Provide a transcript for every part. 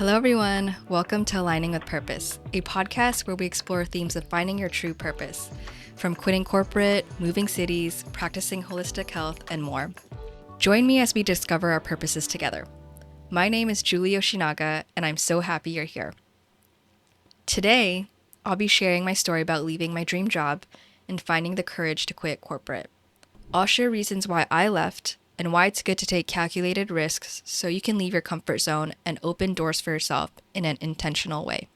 Hello, everyone. Welcome to Aligning with Purpose, a podcast where we explore themes of finding your true purpose, from quitting corporate, moving cities, practicing holistic health, and more. Join me as we discover our purposes together. My name is Julie Yoshinaga, and I'm so happy you're here. Today, I'll be sharing my story about leaving my dream job and finding the courage to quit corporate. I'll share reasons why I left and why it's good to take calculated risks so you can leave your comfort zone and open doors for yourself in an intentional way.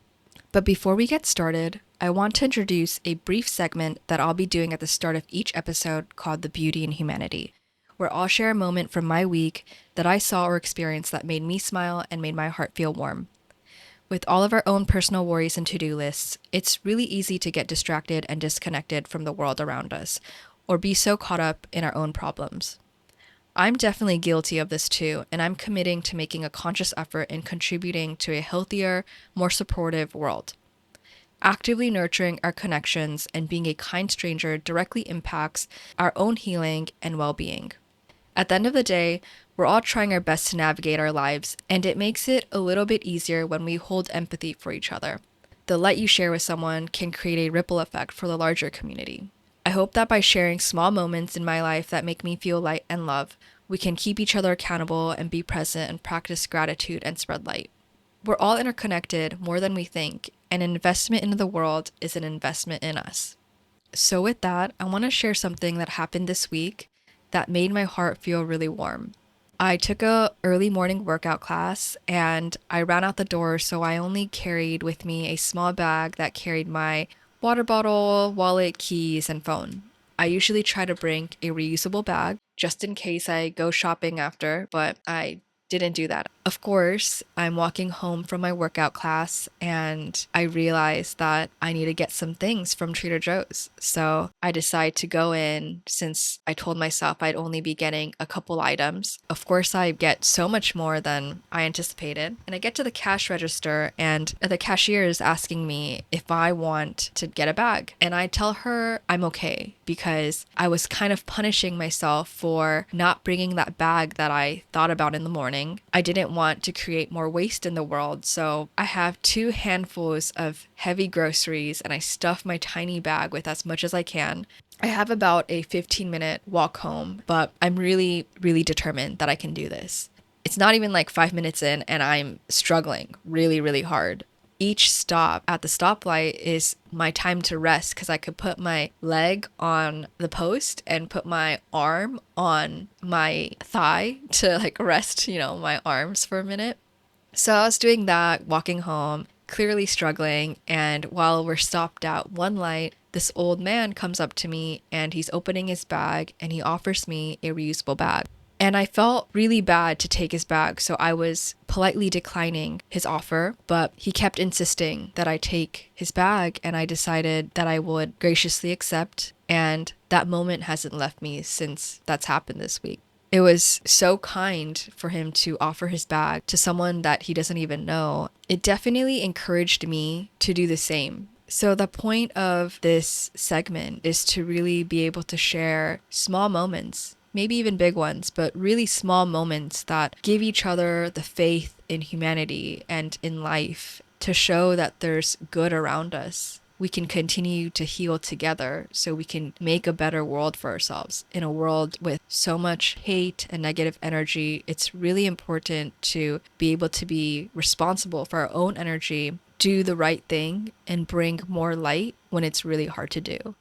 But before we get started, I want to introduce a brief segment that I'll be doing at the start of each episode called The Beauty in Humanity, where I'll share a moment from my week that I saw or experienced that made me smile and made my heart feel warm. With all of our own personal worries and to-do lists, it's really easy to get distracted and disconnected from the world around us, or be so caught up in our own problems. I'm definitely guilty of this too, and I'm committing to making a conscious effort in contributing to a healthier, more supportive world. Actively nurturing our connections and being a kind stranger directly impacts our own healing and well-being. At the end of the day, we're all trying our best to navigate our lives, and it makes it a little bit easier when we hold empathy for each other. The light you share with someone can create a ripple effect for the larger community. I hope that by sharing small moments in my life that make me feel light and love, we can keep each other accountable and be present and practice gratitude and spread light. We're all interconnected more than we think, and an investment into the world is an investment in us. So with that, I want to share something that happened this week that made my heart feel really warm. I took a early morning workout class and I ran out the door, so I only carried with me a small bag that carried my water bottle, wallet, keys, and phone. I usually try to bring a reusable bag just in case I go shopping after, but I didn't do that. Of course, I'm walking home from my workout class and I realized that I need to get some things from Trader Joe's. So I decide to go in since I told myself I'd only be getting a couple items. Of course, I get so much more than I anticipated. And I get to the cash register and the cashier is asking me if I want to get a bag. And I tell her I'm okay because I was kind of punishing myself for not bringing that bag that I thought about in the morning. I didn't want to create more waste in the world, so I have 2 handfuls of heavy groceries and I stuff my tiny bag with as much as I can. I have about a 15-minute walk home, but I'm really, really determined that I can do this. It's not even like 5 minutes in and I'm struggling really, really hard. Each stop at the stoplight is my time to rest because I could put my leg on the post and put my arm on my thigh to rest, my arms for a minute. So I was doing that, walking home, clearly struggling. And while we're stopped at one light, this old man comes up to me and he's opening his bag and he offers me a reusable bag. And I felt really bad to take his bag, so I was politely declining his offer, but he kept insisting that I take his bag, and I decided that I would graciously accept, and that moment hasn't left me since that's happened this week. It was so kind for him to offer his bag to someone that he doesn't even know. It definitely encouraged me to do the same. So the point of this segment is to really be able to share small moments, maybe even big ones, but really small moments that give each other the faith in humanity and in life to show that there's good around us. We can continue to heal together so we can make a better world for ourselves. In a world with so much hate and negative energy, it's really important to be able to be responsible for our own energy, do the right thing, and bring more light when it's really hard to do.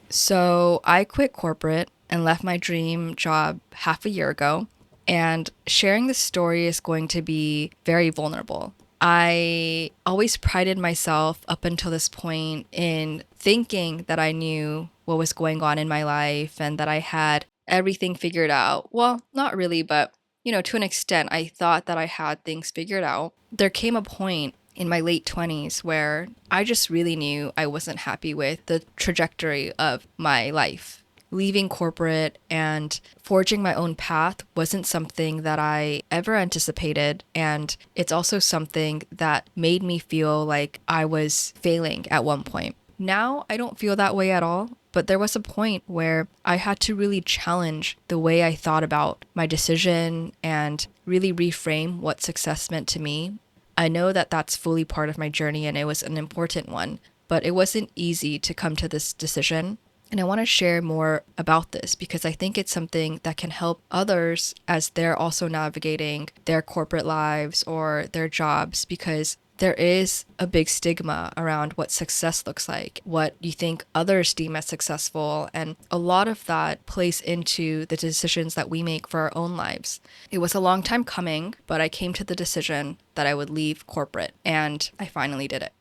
So I quit corporate and left my dream job half a year ago, and sharing this story is going to be very vulnerable. I always prided myself up until this point in thinking that I knew what was going on in my life and that I had everything figured out. Well, not really, but to an extent, I thought that I had things figured out. There came a point in my late 20s where I just really knew I wasn't happy with the trajectory of my life. Leaving corporate and forging my own path wasn't something that I ever anticipated, and it's also something that made me feel like I was failing at one point. Now I don't feel that way at all, But there was a point where I had to really challenge the way I thought about my decision and really reframe what success meant to me. I know that that's fully part of my journey and it was an important one, but it wasn't easy to come to this decision. And I want to share more about this because I think it's something that can help others as they're also navigating their corporate lives or their jobs, because there is a big stigma around what success looks like, what you think others deem as successful, and a lot of that plays into the decisions that we make for our own lives. It was a long time coming, but I came to the decision that I would leave corporate, and I finally did it.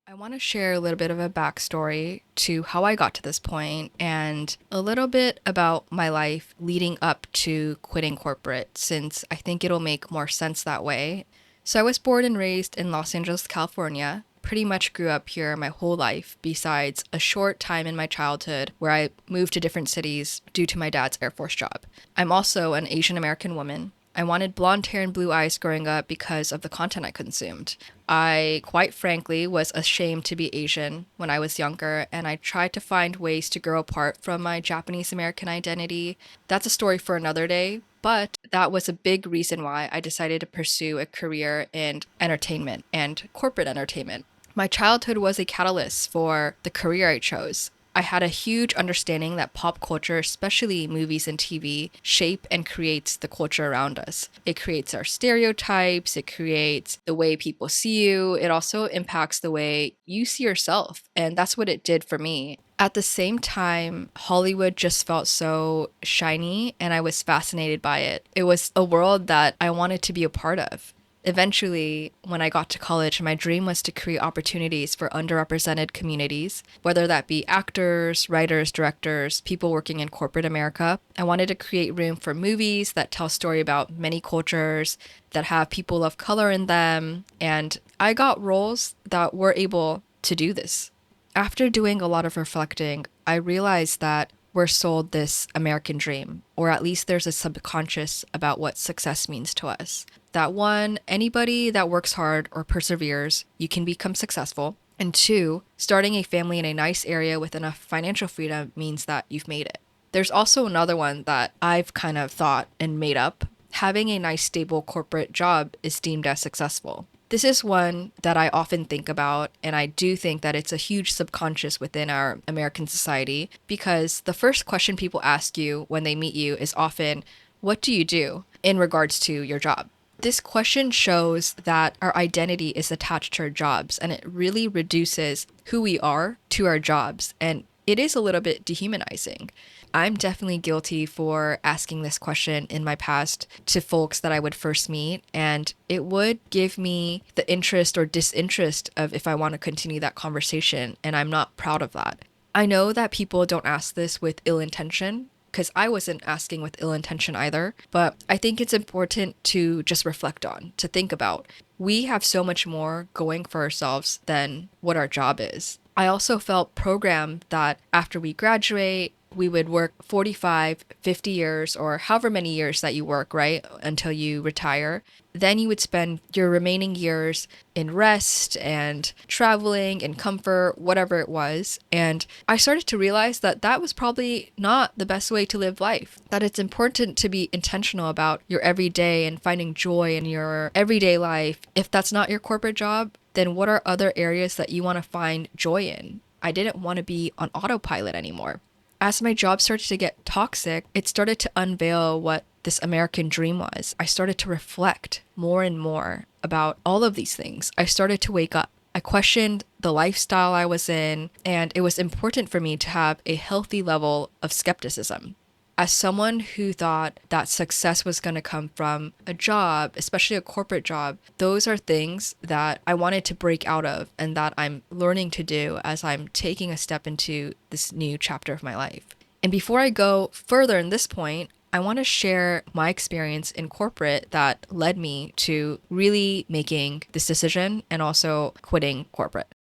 I want to share a little bit of a backstory to how I got to this point and a little bit about my life leading up to quitting corporate, since I think it'll make more sense that way. So I was born and raised in Los Angeles, California. Pretty much grew up here my whole life, besides a short time in my childhood where I moved to different cities due to my dad's Air Force job. I'm also an Asian American woman. I wanted blonde hair and blue eyes growing up because of the content I consumed. I, quite frankly, was ashamed to be Asian when I was younger, and I tried to find ways to grow apart from my Japanese American identity. That's a story for another day, but that was a big reason why I decided to pursue a career in entertainment and corporate entertainment. My childhood was a catalyst for the career I chose. I had a huge understanding that pop culture, especially movies and TV, shape and creates the culture around us. It creates our stereotypes, it creates the way people see you, it also impacts the way you see yourself. And that's what it did for me. At the same time, Hollywood just felt so shiny and I was fascinated by it. It was a world that I wanted to be a part of. Eventually, when I got to college, my dream was to create opportunities for underrepresented communities, whether that be actors, writers, directors, people working in corporate America. I wanted to create room for movies that tell story about many cultures, that have people of color in them, and I got roles that were able to do this. After doing a lot of reflecting, I realized that we're sold this American dream, or at least there's a subconscious about what success means to us. That one, anybody that works hard or perseveres, you can become successful. And two, starting a family in a nice area with enough financial freedom means that you've made it. There's also another one that I've kind of thought and made up. Having a nice, stable corporate job is deemed as successful. This is one that I often think about, and I do think that it's a huge subconscious within our American society, because the first question people ask you when they meet you is often, "What do you do?" in regards to your job. This question shows that our identity is attached to our jobs, and it really reduces who we are to our jobs, and it is a little bit dehumanizing. I'm definitely guilty for asking this question in my past to folks that I would first meet, and it would give me the interest or disinterest of if I want to continue that conversation, and I'm not proud of that. I know that people don't ask this with ill intention, because I wasn't asking with ill intention either, but I think it's important to just reflect on, to think about. We have so much more going for ourselves than what our job is. I also felt programmed that after we graduate, we would work 45, 50 years, or however many years that you work, right, until you retire. Then you would spend your remaining years in rest and traveling and comfort, whatever it was. And I started to realize that that was probably not the best way to live life, that it's important to be intentional about your everyday and finding joy in your everyday life. If that's not your corporate job, then what are other areas that you want to find joy in? I didn't want to be on autopilot anymore. As my job started to get toxic, it started to unveil what this American dream was. I started to reflect more and more about all of these things. I started to wake up. I questioned the lifestyle I was in, and it was important for me to have a healthy level of skepticism. As someone who thought that success was going to come from a job, especially a corporate job, those are things that I wanted to break out of and that I'm learning to do as I'm taking a step into this new chapter of my life. And before I go further in this point, I want to share my experience in corporate that led me to really making this decision and also quitting corporate.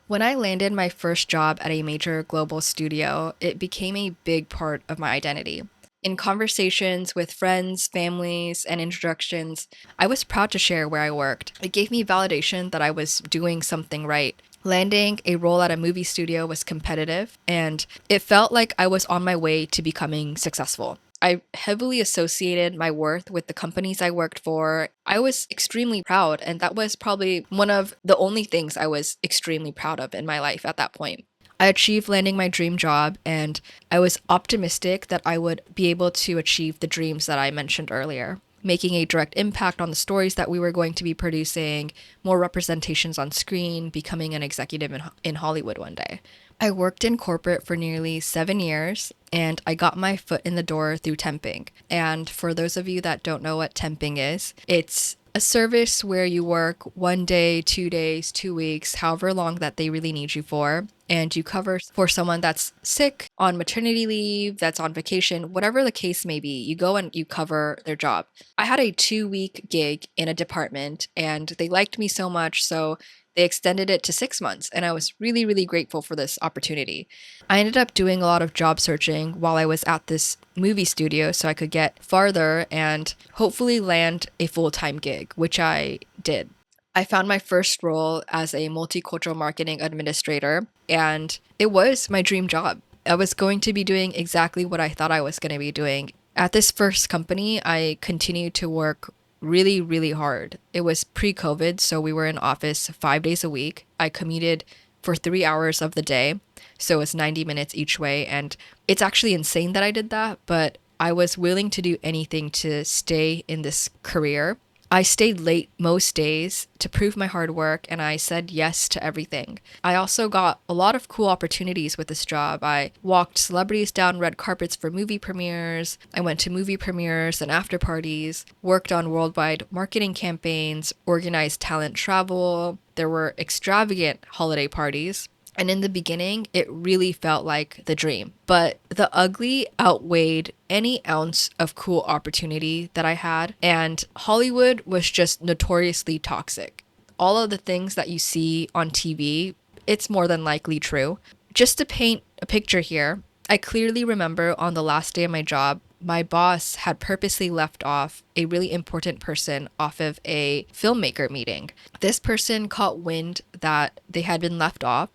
When I landed my first job at a major global studio, it became a big part of my identity. In conversations with friends, families, and introductions, I was proud to share where I worked. It gave me validation that I was doing something right. Landing a role at a movie studio was competitive, and it felt like I was on my way to becoming successful. I heavily associated my worth with the companies I worked for. I was extremely proud, and that was probably one of the only things I was extremely proud of in my life at that point. I achieved landing my dream job, and I was optimistic that I would be able to achieve the dreams that I mentioned earlier, making a direct impact on the stories that we were going to be producing, more representations on screen, becoming an executive in Hollywood one day. I worked in corporate for nearly 7 years, and I got my foot in the door through temping. And for those of you that don't know what temping is, it's a service where you work 1 day, 2 days, 2 weeks, however long that they really need you for. And you cover for someone that's sick, on maternity leave, that's on vacation, whatever the case may be, you go and you cover their job. I had a 2 week gig in a department, and they liked me so much, so they extended it to 6 months, and I was really, really grateful for this opportunity. I ended up doing a lot of job searching while I was at this movie studio so I could get farther and hopefully land a full-time gig, which I did. I found my first role as a multicultural marketing administrator, and it was my dream job. I was going to be doing exactly what I thought I was going to be doing. At this first company, I continued to work really, really hard. It was pre-COVID, so we were in office 5 days a week. I commuted for 3 hours of the day, so it was 90 minutes each way. And it's actually insane that I did that, but I was willing to do anything to stay in this career. I stayed late most days to prove my hard work, and I said yes to everything. I also got a lot of cool opportunities with this job. I walked celebrities down red carpets for movie premieres. I went to movie premieres and after parties, worked on worldwide marketing campaigns, organized talent travel. There were extravagant holiday parties. And in the beginning, it really felt like the dream. But the ugly outweighed any ounce of cool opportunity that I had. And Hollywood was just notoriously toxic. All of the things that you see on TV, it's more than likely true. Just to paint a picture here, I clearly remember on the last day of my job, my boss had purposely left off a really important person off of a filmmaker meeting. This person caught wind that they had been left off.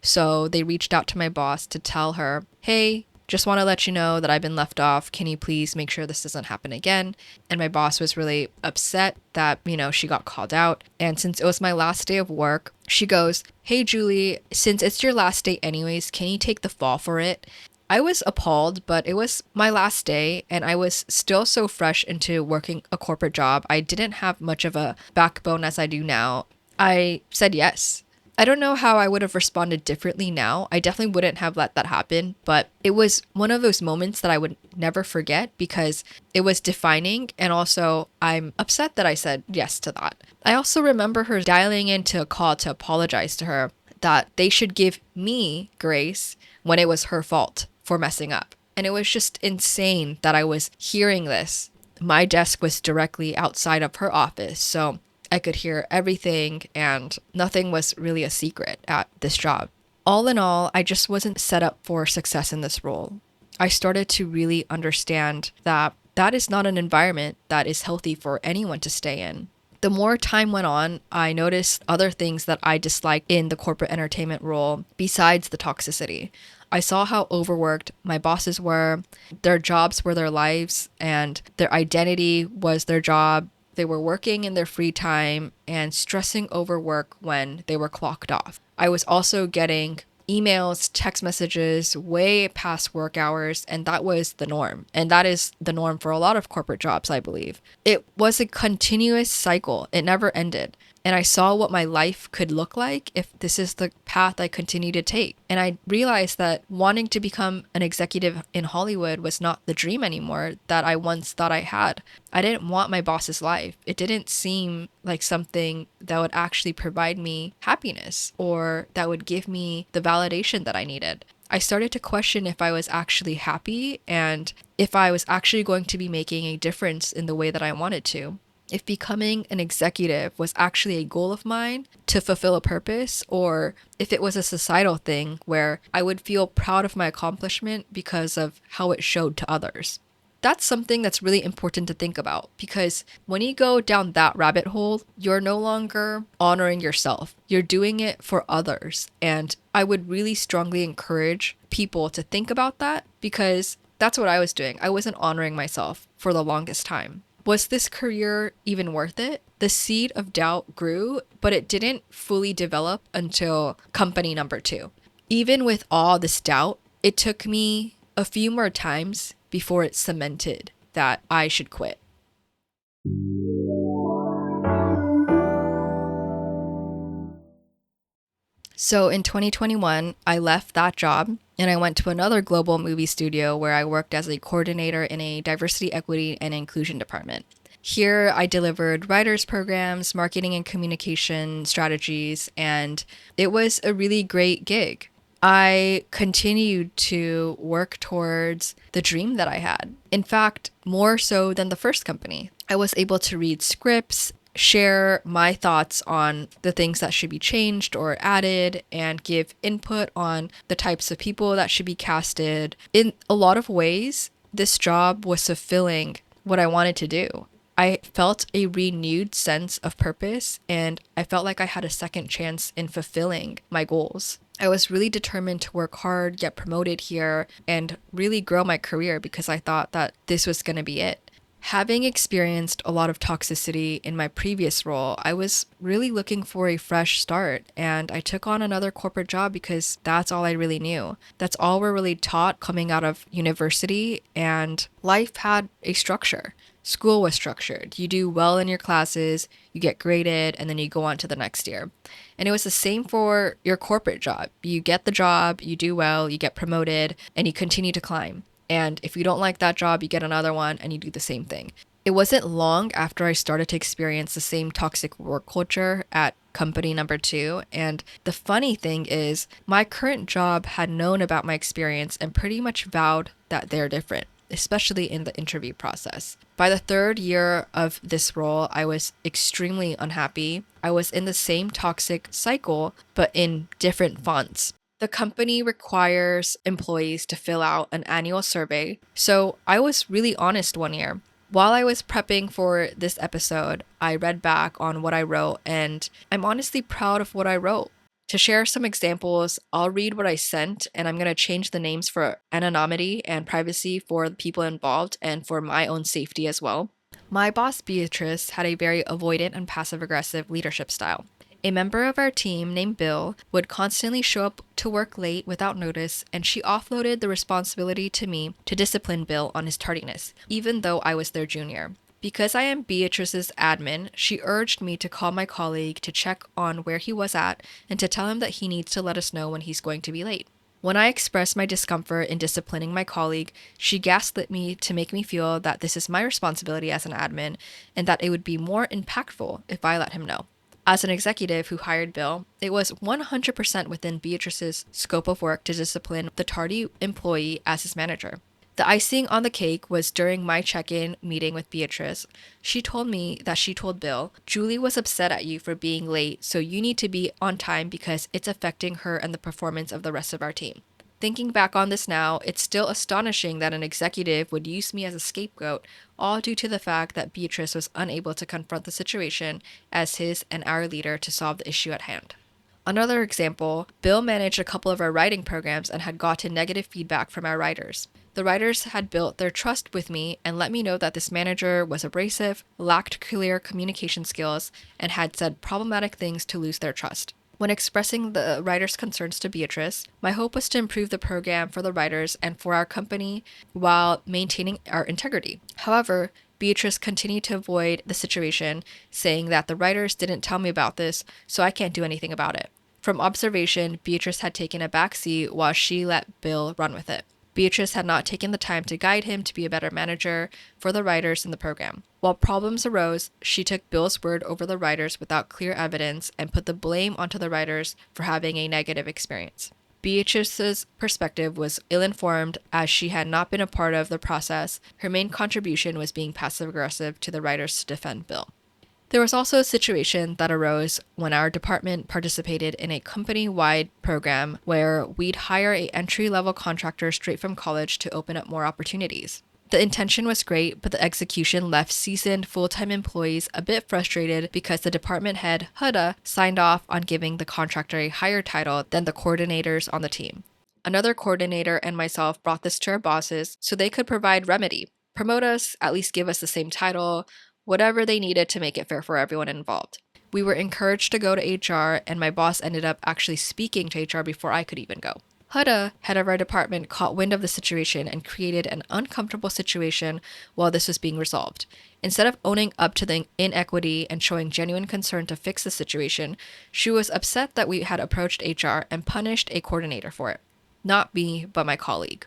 So they reached out to my boss to tell her, hey, just want to let you know that I've been left off. Can you please make sure this doesn't happen again? And my boss was really upset that, she got called out. And since it was my last day of work, she goes, hey, Julie, since it's your last day anyways, can you take the fall for it? I was appalled, but it was my last day and I was still so fresh into working a corporate job. I didn't have much of a backbone as I do now. I said yes. I don't know how I would have responded differently now. I definitely wouldn't have let that happen, but it was one of those moments that I would never forget because it was defining, and also I'm upset that I said yes to that. I also remember her dialing into a call to apologize to her that they should give me grace when it was her fault for messing up. And it was just insane that I was hearing this. My desk was directly outside of her office, so I could hear everything and nothing was really a secret at this job. All in all, I just wasn't set up for success in this role. I started to really understand that that is not an environment that is healthy for anyone to stay in. The more time went on, I noticed other things that I disliked in the corporate entertainment role besides the toxicity. I saw how overworked my bosses were, their jobs were their lives, and their identity was their job. They were working in their free time and stressing over work when they were clocked off. I was also getting emails, text messages way past work hours, and that was the norm. And that is the norm for a lot of corporate jobs, I believe. It was a continuous cycle. It never ended. And I saw what my life could look like if this is the path I continue to take. And I realized that wanting to become an executive in Hollywood was not the dream anymore that I once thought I had. I didn't want my boss's life. It didn't seem like something that would actually provide me happiness or that would give me the validation that I needed. I started to question if I was actually happy and if I was actually going to be making a difference in the way that I wanted to. If becoming an executive was actually a goal of mine to fulfill a purpose, or if it was a societal thing where I would feel proud of my accomplishment because of how it showed to others. that's something that's really important to think about, because when you go down that rabbit hole, you're no longer honoring yourself. You're doing it for others. And I would really strongly encourage people to think about that, because that's what I was doing. I wasn't honoring myself for the longest time. Was this career even worth it? The seed of doubt grew, but it didn't fully develop until company number 2. Even with all this doubt, it took me a few more times before it cemented that I should quit. So in 2021, I left that job and I went to another global movie studio where I worked as a coordinator in a diversity, equity, and inclusion department. Here, I delivered writers' programs, marketing and communication strategies, and it was a really great gig. I continued to work towards the dream that I had. In fact, more so than the first company. I was able to read scripts, share my thoughts on the things that should be changed or added, and give input on the types of people that should be casted. In a lot of ways, this job was fulfilling what I wanted to do. I felt a renewed sense of purpose, and I felt like I had a second chance in fulfilling my goals. I was really determined to work hard, get promoted here, and really grow my career because I thought that this was going to be it. Having experienced a lot of toxicity in my previous role, I was really looking for a fresh start, and I took on another corporate job because that's all I really knew. That's all we're really taught coming out of university, and life had a structure. School was structured. You do well in your classes, you get graded, and then you go on to the next year. And it was the same for your corporate job. You get the job, you do well, you get promoted, and you continue to climb. And if you don't like that job, you get another one and you do the same thing. It wasn't long after I started to experience the same toxic work culture at company number 2. And the funny thing is, my current job had known about my experience and pretty much vowed that they're different, especially in the interview process. By the 3rd year of this role, I was extremely unhappy. I was in the same toxic cycle, but in different fonts. The company requires employees to fill out an annual survey, so I was really honest one year. While I was prepping for this episode, I read back on what I wrote, and I'm honestly proud of what I wrote. To share some examples, I'll read what I sent, and I'm going to change the names for anonymity and privacy for the people involved and for my own safety as well. My boss, Beatrice, had a very avoidant and passive-aggressive leadership style. A member of our team named Bill would constantly show up to work late without notice, and she offloaded the responsibility to me to discipline Bill on his tardiness, even though I was their junior. Because I am Beatrice's admin, she urged me to call my colleague to check on where he was at and to tell him that he needs to let us know when he's going to be late. When I expressed my discomfort in disciplining my colleague, she gaslit me to make me feel that this is my responsibility as an admin and that it would be more impactful if I let him know. As an executive who hired Bill, it was 100% within Beatrice's scope of work to discipline the tardy employee as his manager. The icing on the cake was during my check-in meeting with Beatrice. She told me that she told Bill, "Julie was upset at you for being late, so you need to be on time because it's affecting her and the performance of the rest of our team." Thinking back on this now, it's still astonishing that an executive would use me as a scapegoat, all due to the fact that Beatrice was unable to confront the situation as his and our leader to solve the issue at hand. Another example, Bill managed a couple of our writing programs and had gotten negative feedback from our writers. The writers had built their trust with me and let me know that this manager was abrasive, lacked clear communication skills, and had said problematic things to lose their trust. When expressing the writers' concerns to Beatrice, my hope was to improve the program for the writers and for our company while maintaining our integrity. However, Beatrice continued to avoid the situation, saying that the writers didn't tell me about this, so I can't do anything about it. From observation, Beatrice had taken a backseat while she let Bill run with it. Beatrice had not taken the time to guide him to be a better manager for the writers in the program. While problems arose, she took Bill's word over the writers without clear evidence and put the blame onto the writers for having a negative experience. Beatrice's perspective was ill-informed as she had not been a part of the process. Her main contribution was being passive-aggressive to the writers to defend Bill. There was also a situation that arose when our department participated in a company-wide program where we'd hire an entry-level contractor straight from college to open up more opportunities. The intention was great, but the execution left seasoned full-time employees a bit frustrated because the department head, Huda, signed off on giving the contractor a higher title than the coordinators on the team. Another coordinator and myself brought this to our bosses so they could provide remedy, promote us, at least give us the same title, whatever they needed to make it fair for everyone involved. We were encouraged to go to HR, and my boss ended up actually speaking to HR before I could even go. Huda, head of our department, caught wind of the situation and created an uncomfortable situation while this was being resolved. Instead of owning up to the inequity and showing genuine concern to fix the situation, she was upset that we had approached HR and punished a coordinator for it. Not me, but my colleague.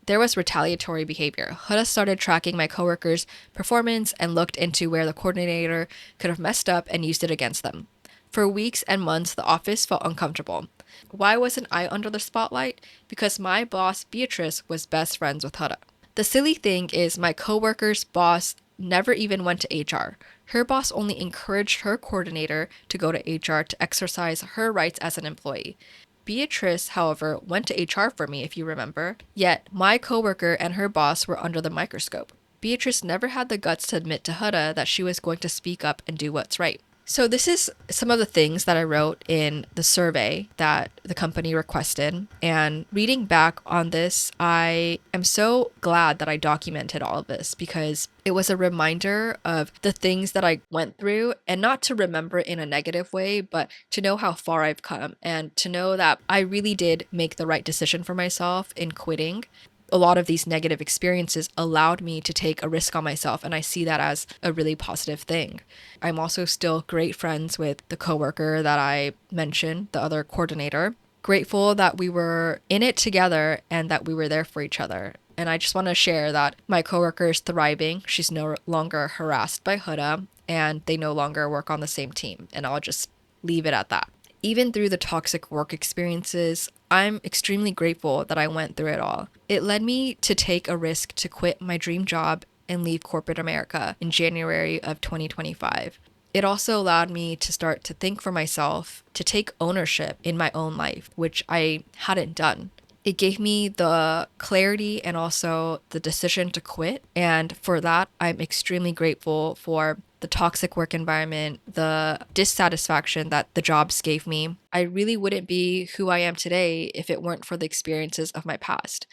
There was retaliatory behavior. Huda started tracking my coworkers' performance and looked into where the coordinator could have messed up and used it against them. For weeks and months, the office felt uncomfortable. Why wasn't I under the spotlight? Because my boss, Beatrice, was best friends with Huda. The silly thing is my coworker's boss never even went to HR. Her boss only encouraged her coordinator to go to HR to exercise her rights as an employee. Beatrice, however, went to HR for me, if you remember. Yet, my coworker and her boss were under the microscope. Beatrice never had the guts to admit to Huda that she was going to speak up and do what's right. So this is some of the things that I wrote in the survey that the company requested. And reading back on this, I am so glad that I documented all of this because it was a reminder of the things that I went through, and not to remember in a negative way, but to know how far I've come and to know that I really did make the right decision for myself in quitting. A lot of these negative experiences allowed me to take a risk on myself, and I see that as a really positive thing. I'm also still great friends with the coworker that I mentioned, the other coordinator. Grateful that we were in it together and that we were there for each other. And I just want to share that my coworker is thriving. She's no longer harassed by Huda, and they no longer work on the same team. And I'll just leave it at that. Even through the toxic work experiences, I'm extremely grateful that I went through it all. It led me to take a risk to quit my dream job and leave corporate America in January of 2025. It also allowed me to start to think for myself, to take ownership in my own life, which I hadn't done. It gave me the clarity and also the decision to quit. And for that, I'm extremely grateful for the toxic work environment, the dissatisfaction that the jobs gave me. I really wouldn't be who I am today if it weren't for the experiences of my past.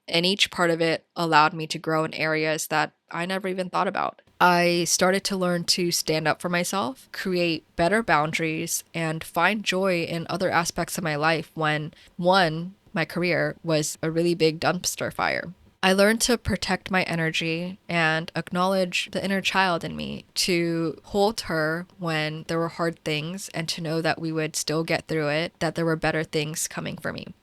And each part of it allowed me to grow in areas that I never even thought about. I started to learn to stand up for myself, create better boundaries, and find joy in other aspects of my life when, one, my career was a really big dumpster fire. I learned to protect my energy and acknowledge the inner child in me, to hold her when there were hard things and to know that we would still get through it, that there were better things coming for me.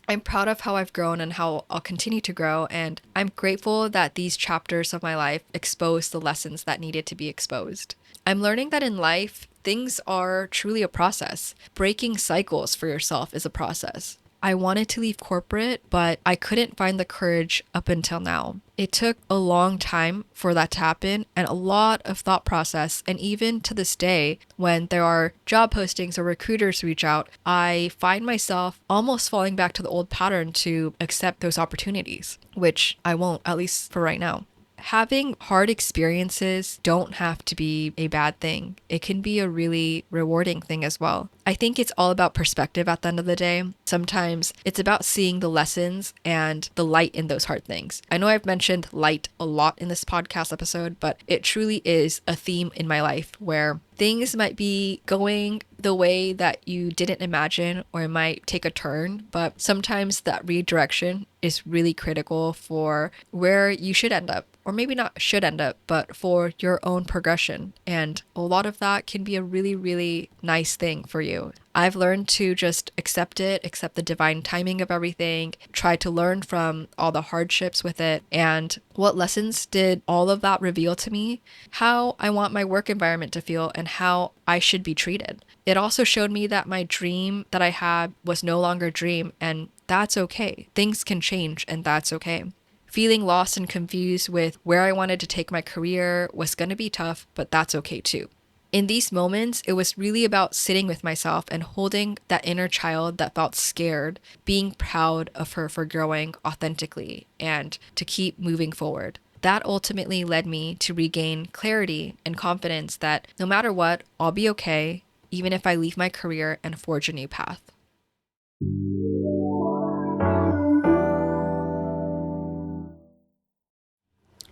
I'm proud of how I've grown and how I'll continue to grow, and I'm grateful that these chapters of my life exposed the lessons that needed to be exposed. I'm learning that in life, things are truly a process. Breaking cycles for yourself is a process. I wanted to leave corporate, but I couldn't find the courage up until now. It took a long time for that to happen and a lot of thought process. And even to this day, when there are job postings or recruiters reach out, I find myself almost falling back to the old pattern to accept those opportunities, which I won't, at least for right now. Having hard experiences don't have to be a bad thing. It can be a really rewarding thing as well. I think it's all about perspective at the end of the day. Sometimes it's about seeing the lessons and the light in those hard things. I know I've mentioned light a lot in this podcast episode, but it truly is a theme in my life where things might be going the way that you didn't imagine, or it might take a turn, but sometimes that redirection is really critical for where you should end up, or maybe not should end up, but for your own progression. And a lot of that can be a really, really nice thing for you. I've learned to just accept it, accept the divine timing of everything, try to learn from all the hardships with it. And what lessons did all of that reveal to me? How I want my work environment to feel and how I should be treated. It also showed me that my dream that I had was no longer a dream, and that's okay. Things can change, and that's okay. Feeling lost and confused with where I wanted to take my career was going to be tough, but that's okay too. In these moments, it was really about sitting with myself and holding that inner child that felt scared, being proud of her for growing authentically and to keep moving forward. That ultimately led me to regain clarity and confidence that no matter what, I'll be okay, even if I leave my career and forge a new path.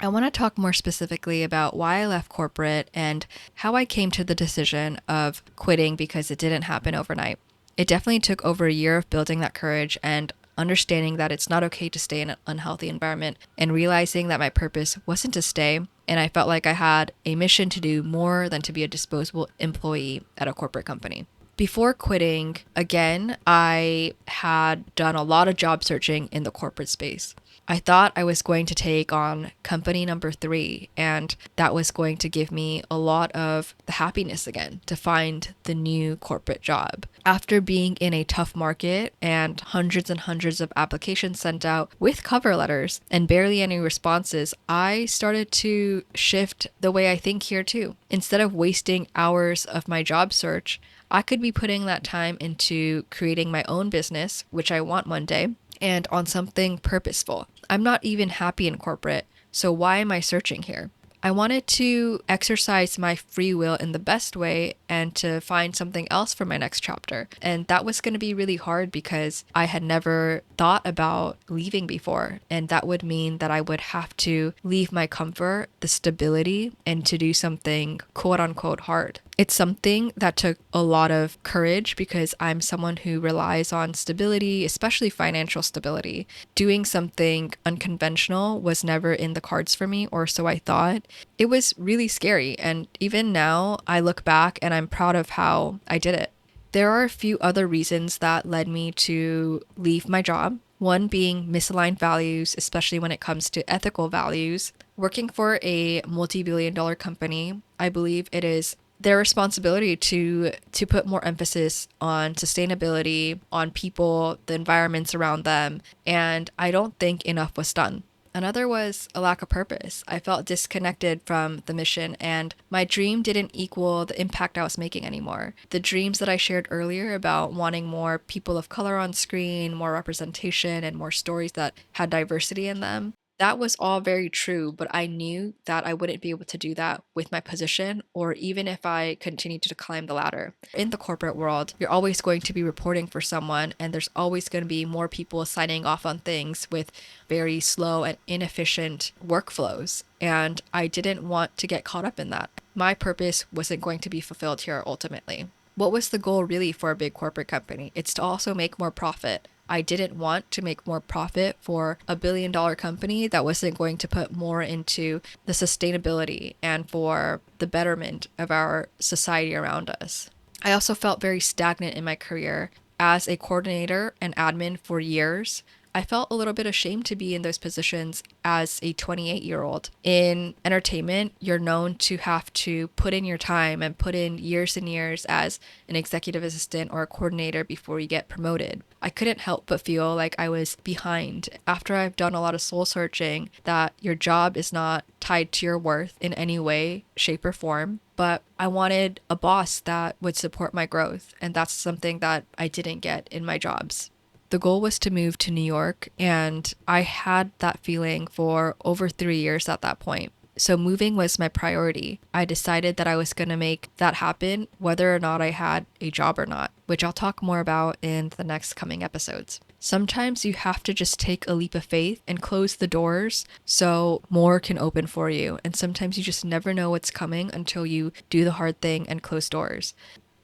I want to talk more specifically about why I left corporate and how I came to the decision of quitting because it didn't happen overnight. It definitely took over a year of building that courage and understanding that it's not okay to stay in an unhealthy environment and realizing that my purpose wasn't to stay. And I felt like I had a mission to do more than to be a disposable employee at a corporate company. Before quitting, again, I had done a lot of job searching in the corporate space. I thought I was going to take on company number 3, and that was going to give me a lot of the happiness again to find the new corporate job. After being in a tough market and hundreds of applications sent out with cover letters and barely any responses, I started to shift the way I think here too. Instead of wasting hours of my job search, I could be putting that time into creating my own business, which I want one day, and on something purposeful. I'm not even happy in corporate, so why am I searching here? I wanted to exercise my free will in the best way and to find something else for my next chapter. And that was going to be really hard because I had never thought about leaving before. And that would mean that I would have to leave my comfort, the stability, and to do something quote unquote hard. It's something that took a lot of courage because I'm someone who relies on stability, especially financial stability. Doing something unconventional was never in the cards for me, or so I thought. It was really scary, and even now I look back and I'm proud of how I did it. There are a few other reasons that led me to leave my job. One being misaligned values, especially when it comes to ethical values. Working for a multi-billion-dollar company, I believe it is their responsibility to put more emphasis on sustainability, on people, the environments around them, and I don't think enough was done. Another was a lack of purpose. I felt disconnected from the mission, and my dream didn't equal the impact I was making anymore. The dreams that I shared earlier about wanting more people of color on screen, more representation, and more stories that had diversity in them, that was all very true, but I knew that I wouldn't be able to do that with my position or even if I continued to climb the ladder. In the corporate world, you're always going to be reporting for someone, and there's always going to be more people signing off on things with very slow and inefficient workflows. And I didn't want to get caught up in that. My purpose wasn't going to be fulfilled here ultimately. What was the goal really for a big corporate company? It's to also make more profit. I didn't want to make more profit for a billion-dollar company that wasn't going to put more into the sustainability and for the betterment of our society around us. I also felt very stagnant in my career. As a coordinator and admin for years, I felt a little bit ashamed to be in those positions as a 28-year-old. In entertainment, you're known to have to put in your time and put in years and years as an executive assistant or a coordinator before you get promoted. I couldn't help but feel like I was behind. After I've done a lot of soul searching, that your job is not tied to your worth in any way, shape, or form. But I wanted a boss that would support my growth, and that's something that I didn't get in my jobs. The goal was to move to New York, and I had that feeling for over 3 years at that point. So moving was my priority. I decided that I was going to make that happen, whether or not I had a job or not, which I'll talk more about in the next coming episodes. Sometimes you have to just take a leap of faith and close the doors so more can open for you. And sometimes you just never know what's coming until you do the hard thing and close doors.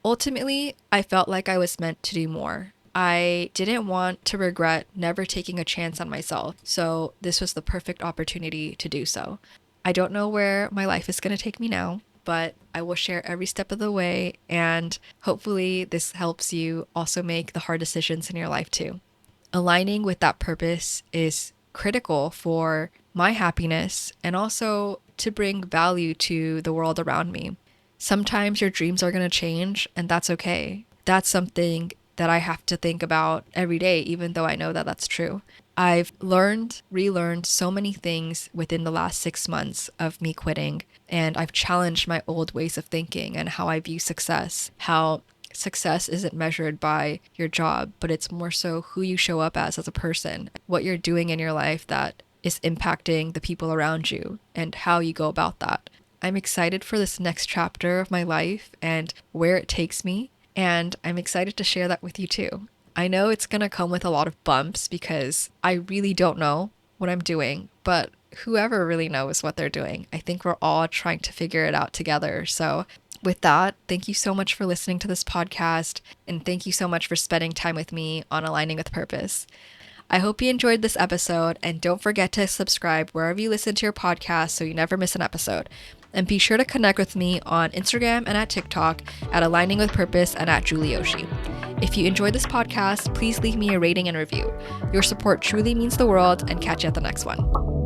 Ultimately, I felt like I was meant to do more. I didn't want to regret never taking a chance on myself, so this was the perfect opportunity to do so. I don't know where my life is going to take me now, but I will share every step of the way, and hopefully this helps you also make the hard decisions in your life too. Aligning with that purpose is critical for my happiness and also to bring value to the world around me. Sometimes your dreams are going to change, and that's okay. That's something that I have to think about every day, even though I know that that's true. I've relearned so many things within the last 6 months of me quitting, and I've challenged my old ways of thinking and how I view success, how success isn't measured by your job, but it's more so who you show up as a person, what you're doing in your life that is impacting the people around you and how you go about that. I'm excited for this next chapter of my life and where it takes me, and I'm excited to share that with you too. I know it's going to come with a lot of bumps because I really don't know what I'm doing, but whoever really knows what they're doing, I think we're all trying to figure it out together. So with that, thank you so much for listening to this podcast, and thank you so much for spending time with me on Aligning with Purpose. I hope you enjoyed this episode, and don't forget to subscribe wherever you listen to your podcast so you never miss an episode. And be sure to connect with me on Instagram and at TikTok at Aligning with Purpose and at Julie Oshie. If you enjoyed this podcast, please leave me a rating and review. Your support truly means the world, and catch you at the next one.